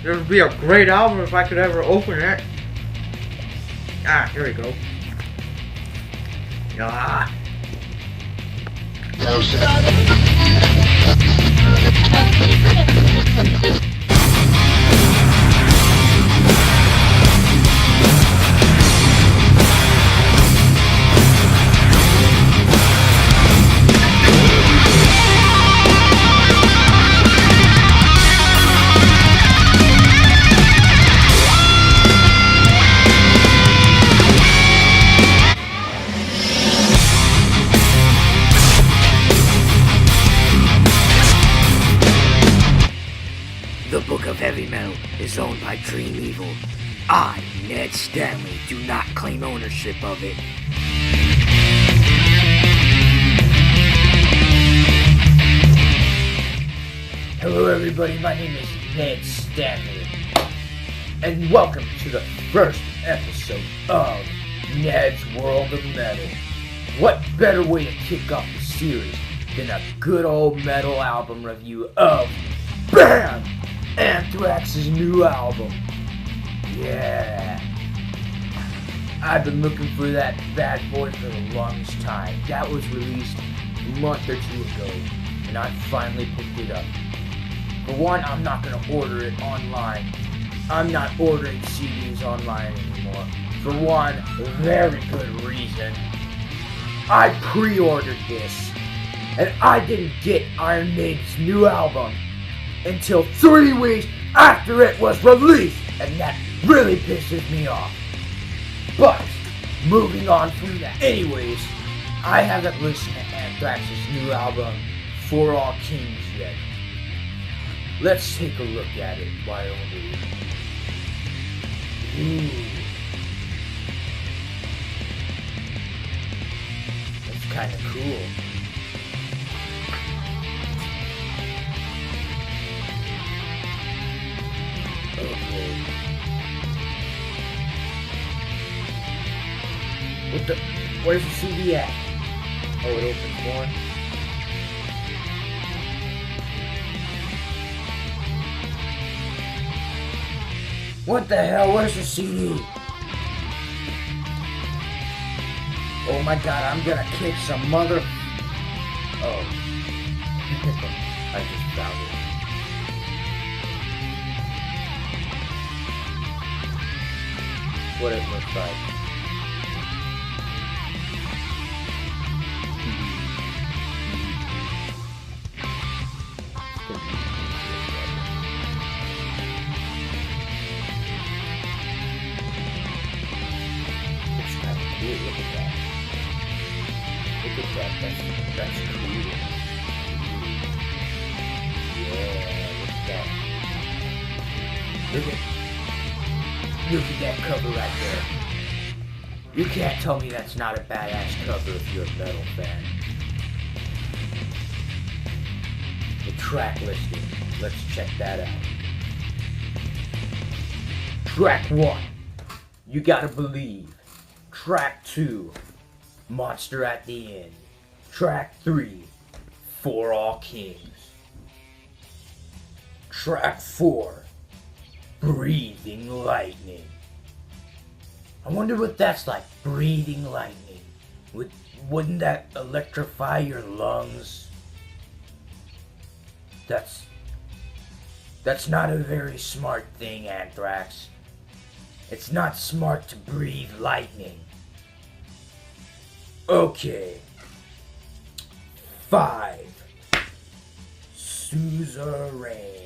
It would be a great album if I could ever open it. Ah, here we go. Ah. The Book of Heavy Metal is owned by Dream Evil. I, Ned Stanley, do not claim ownership of it. Hello everybody, my name is Ned Stanley, and welcome to the first episode of Ned's World of Metal. What better way to kick off the series than a good old metal album review of BAM! Anthrax's new album. Yeah. I've been looking for that bad boy for the longest time. That was released a month or two ago, and I finally picked it up. For one, I'm not going to order it online. I'm not ordering CDs online anymore. For one very good reason. I pre-ordered this, and I didn't get Iron Maiden's new album until 3 weeks after it was released, and that really pisses me off. But, moving on from that. Anyways, I haven't listened to Anthrax's new album, For All Kings, yet. Let's take a look at it, why don't we? Ooh. That's kinda cool. Okay. Where's the CD at? Oh, it opens more. What the hell? Where's the CD? Oh my god, I'm gonna kick some mother... Oh. I just found it. What it looks like. Looks kind of cool. Look at that. Look at that. That's cool. Yeah, look at that. Look at that cover right there. You can't tell me that's not a badass cover if you're a metal fan. The track listing. Let's check that out. Track 1, You Gotta Believe. Track 2, Monster at the End. Track 3, For All Kings. Track 4, Breathing Lightning. I wonder what that's like, breathing lightning. Wouldn't that electrify your lungs? That's not a very smart thing, Anthrax. It's not smart to breathe lightning. Okay. 5. Suzerain.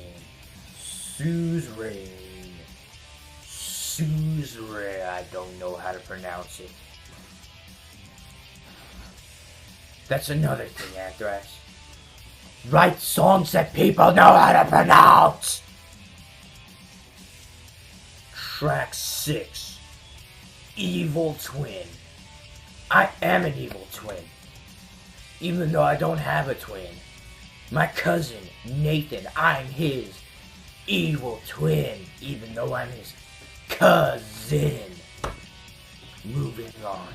I don't know how to pronounce it. That's another thing, Anthrax. Write songs that people know how to pronounce! Track 6, Evil Twin. I am an evil twin, even though I don't have a twin. My cousin, Nathan, I'm his evil twin, even though I'm his cousin. Moving on.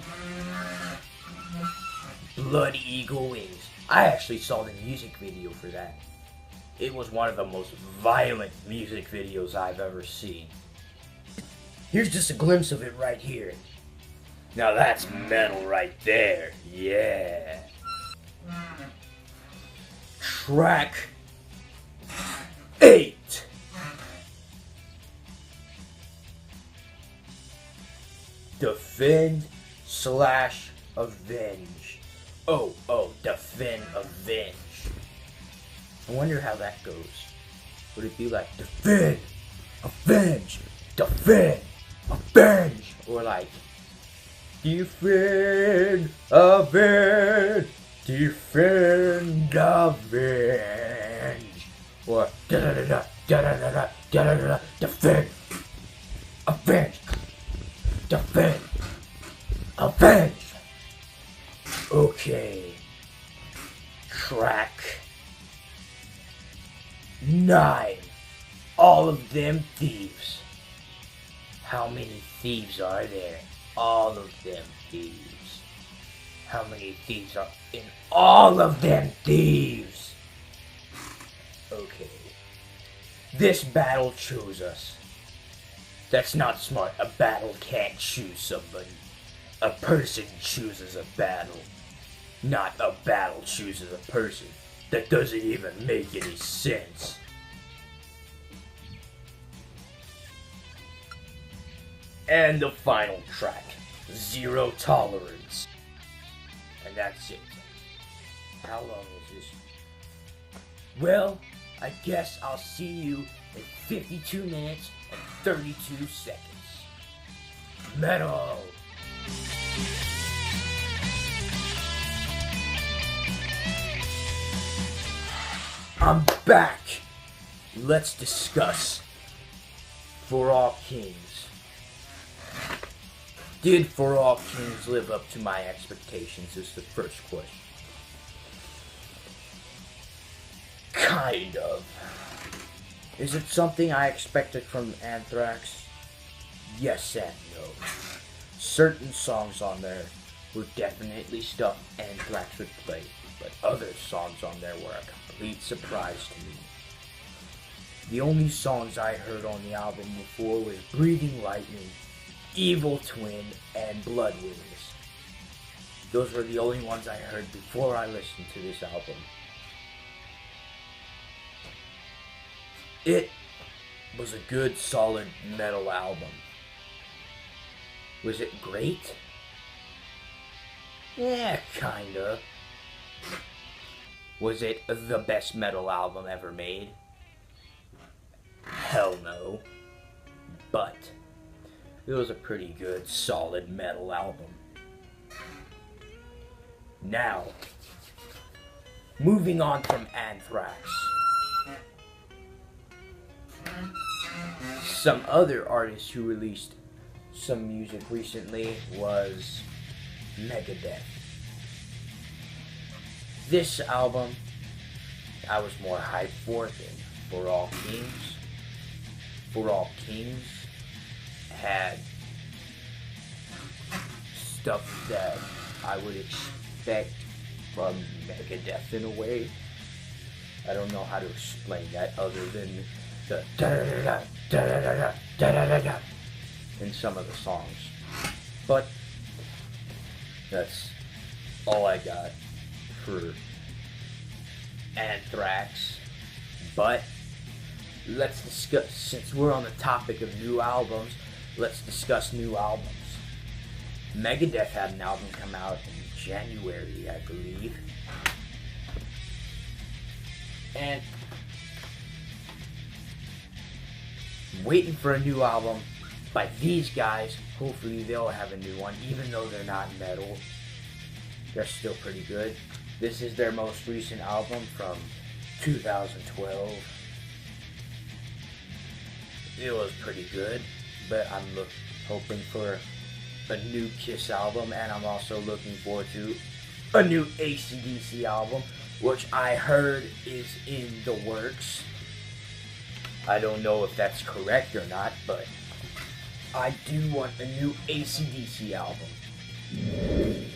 Blood Eagle Wings. I actually saw the music video for that. It was one of the most violent music videos I've ever seen. Here's just a glimpse of it right here. Now that's metal right there, yeah. Track 8. Defend / avenge. Oh, defend, avenge. I wonder how that goes. Would it be like defend, avenge, defend, avenge? Or like defend, avenge, defend, avenge. Or da-da-da-da, defend, avenge, defend, avenge. Okay. Track 9. All of them thieves. How many thieves are there? All of them thieves. How many thieves are in all of them thieves? Okay. This battle chose us. That's not smart. A battle can't choose somebody. A person chooses a battle. Not a battle chooses a person. That doesn't even make any sense. And the final track, Zero Tolerance. And that's it. How long is this? Well, I guess I'll see you in 52 minutes and 32 seconds. Metal! I'm back. Let's discuss For All Kings. Did For All Kings live up to my expectations is the first question. Kind of. Is it something I expected from Anthrax? Yes and no. Certain songs on there were definitely stuff Anthrax would play, but other songs on there were a complete surprise to me. The only songs I heard on the album before was Breathing Lightning, Evil Twin, and Blood Wings. Those were the only ones I heard before I listened to this album. It was a good, solid metal album. Was it great? Yeah, kinda. Was it the best metal album ever made? Hell no. But it was a pretty good, solid metal album. Now, moving on from Anthrax. Some other artists who released some music recently was Megadeth. This album, I was more hyped for than For All Kings. For All Kings had stuff that I would expect from Megadeth in a way. I don't know how to explain that other than the da-da-da-da, da-da-da-da, da-da-da-da in some of the songs. But that's all I got for Anthrax. But let's discuss, since we're on the topic of new albums, let's discuss new albums. Megadeth had an album come out in January, I believe. And waiting for a new album by these guys. Hopefully they'll have a new one, even though they're not metal. They're still pretty good. This is their most recent album from 2012. It was pretty good, but I'm hoping for a new Kiss album, and I'm also looking forward to a new AC/DC album, which I heard is in the works. I don't know if that's correct or not, but I do want a new AC/DC album.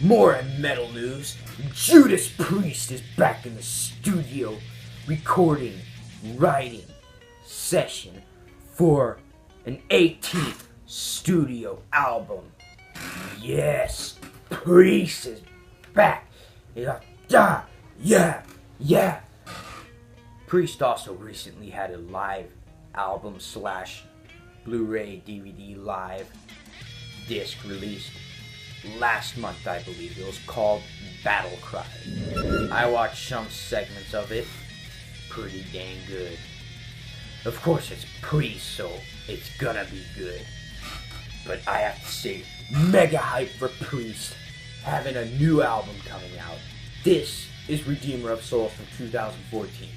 More metal news. Judas Priest is back in the studio recording writing session for an 18th studio album. Yes, Priest is back. Yeah. Priest also recently had a live album / Blu-ray DVD live disc released last month, I believe. It was called Battle Cry. I watched some segments of it. Pretty dang good. Of course it's Priest, so it's gonna be good. But I have to say, mega hype for Priest having a new album coming out. This is Redeemer of Souls from 2014.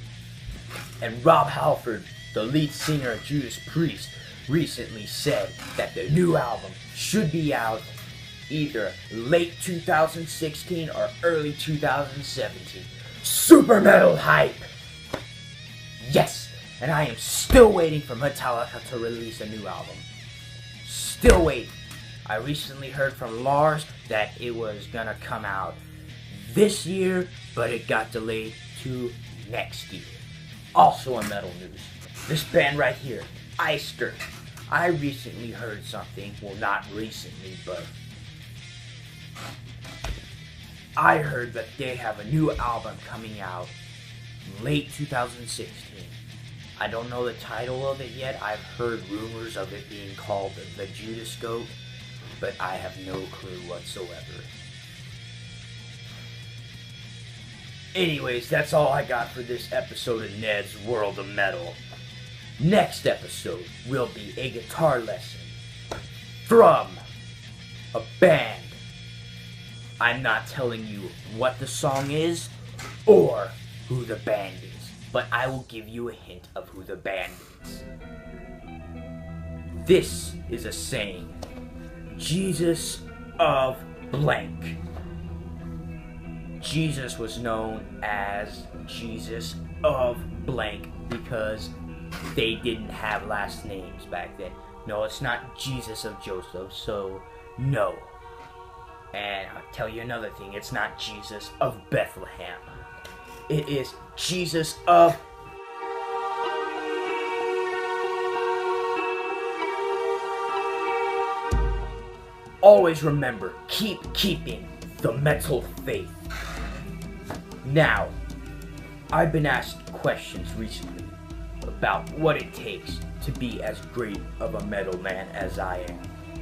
And Rob Halford, the lead singer of Judas Priest, recently said that the new album should be out either late 2016 or early 2017. Super metal hype! Yes! And I am still waiting for Metallica to release a new album. Still waiting. I recently heard from Lars that it was gonna come out this year, but it got delayed to next year. Also in metal news, this band right here, Eister. I recently heard something, well not recently, but I heard that they have a new album coming out late 2016. I don't know the title of it yet. I've heard rumors of it being called the Judas Goat, but I have no clue whatsoever. Anyways, that's all I got for this episode of Ned's World of Metal. Next episode will be a guitar lesson from a band. I'm not telling you what the song is or who the band is, but I will give you a hint of who the band is. This is a saying, Jesus of blank. Jesus was known as Jesus of blank because they didn't have last names back then. No, it's not Jesus of Joseph, so no. And I'll tell you another thing, it's not Jesus of Bethlehem. It is Jesus of... Always remember, keep keeping the metal faith. Now, I've been asked questions recently about what it takes to be as great of a metal man as I am.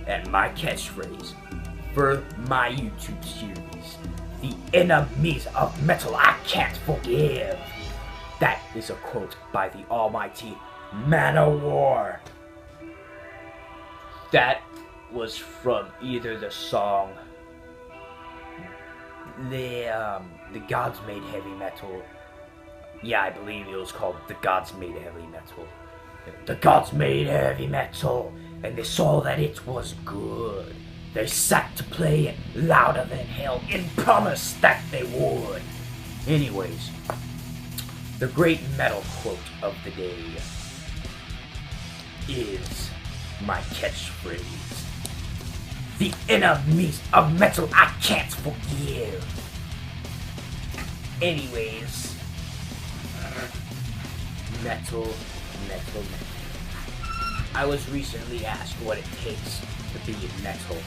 And my catchphrase for my YouTube series, The Enemies of Metal I Can't Forgive. That is a quote by the almighty ManoWar. That was from either the song The Gods Made Heavy Metal. Yeah, I believe it was called The Gods Made Heavy Metal. The gods made heavy metal, and they saw that it was good. They sat to play it louder than hell and promised that they would. Anyways, the great metal quote of the day is my catchphrase. The enemies of metal I can't forgive. Anyways, metal. I was recently asked what it takes to be metal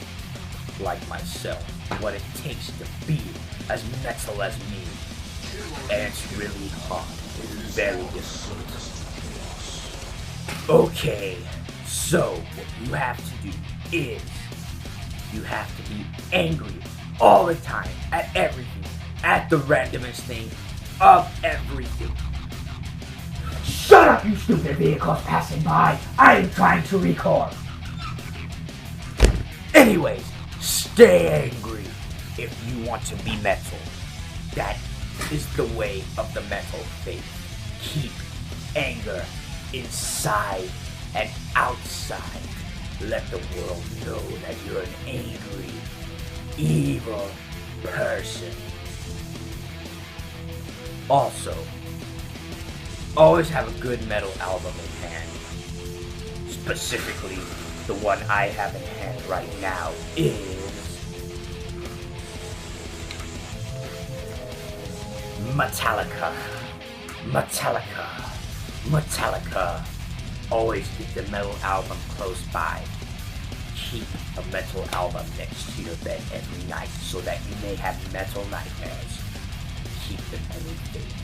like myself. What it takes to be as metal as me. And it's really hard. It's very difficult. Okay, so what you have to do is you have to be angry all the time at everything, at the randomest thing of everything. Shut up, you stupid vehicles passing by! I am trying to record! Anyways, stay angry if you want to be metal. That is the way of the metal faith. Keep anger inside and outside. Let the world know that you're an angry, evil person. Also, always have a good metal album in hand. Specifically, the one I have in hand right now is Metallica. Metallica. Always keep the metal album close by. Keep a metal album next to your bed every night so that you may have metal nightmares. Keep the metal faith.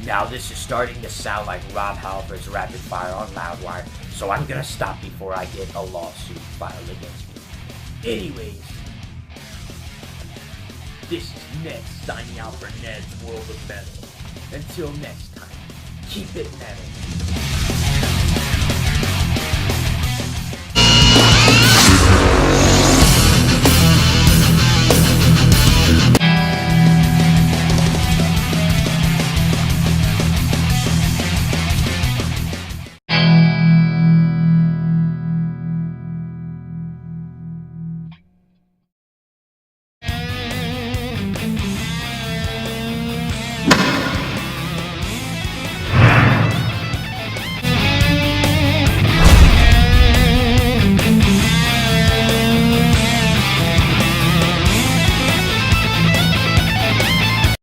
Now this is starting to sound like Rob Halford's Rapid Fire on Loudwire, so I'm gonna stop before I get a lawsuit filed against me. Anyways, this is Ned signing out for Ned's World of Metal. Until next time, keep it metal.